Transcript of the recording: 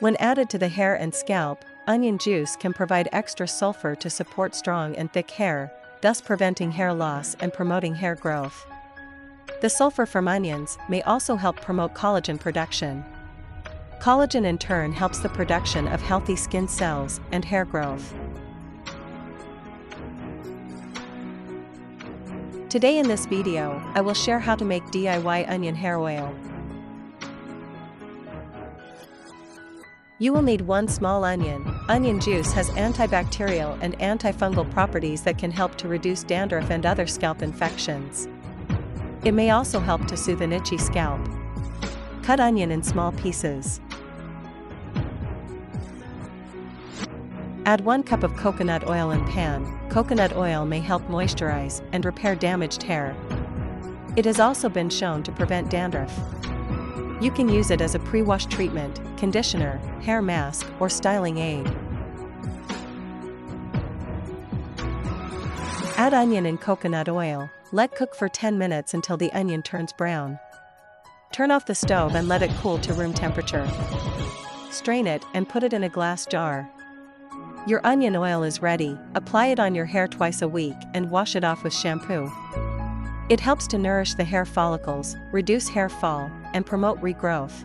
When added to the hair and scalp, onion juice can provide extra sulfur to support strong and thick hair, thus preventing hair loss and promoting hair growth. The sulfur from onions may also help promote collagen production. Collagen in turn helps the production of healthy skin cells and hair growth. Today in this video, I will share how to make DIY onion hair oil. You will need 1 small onion. Onion juice has antibacterial and antifungal properties that can help to reduce dandruff and other scalp infections. It may also help to soothe an itchy scalp. Cut onion in small pieces. Add 1 cup of coconut oil in pan. Coconut oil may help moisturize and repair damaged hair. It has also been shown to prevent dandruff. You can use it as a pre-wash treatment, conditioner, hair mask, or styling aid. Add onion and coconut oil. Let cook for 10 minutes until the onion turns brown. Turn off the stove and let it cool to room temperature. Strain it and put it in a glass jar. Your onion oil is ready. Apply it on your hair twice a week and wash it off with shampoo. It helps to nourish the hair follicles, reduce hair fall, and promote regrowth.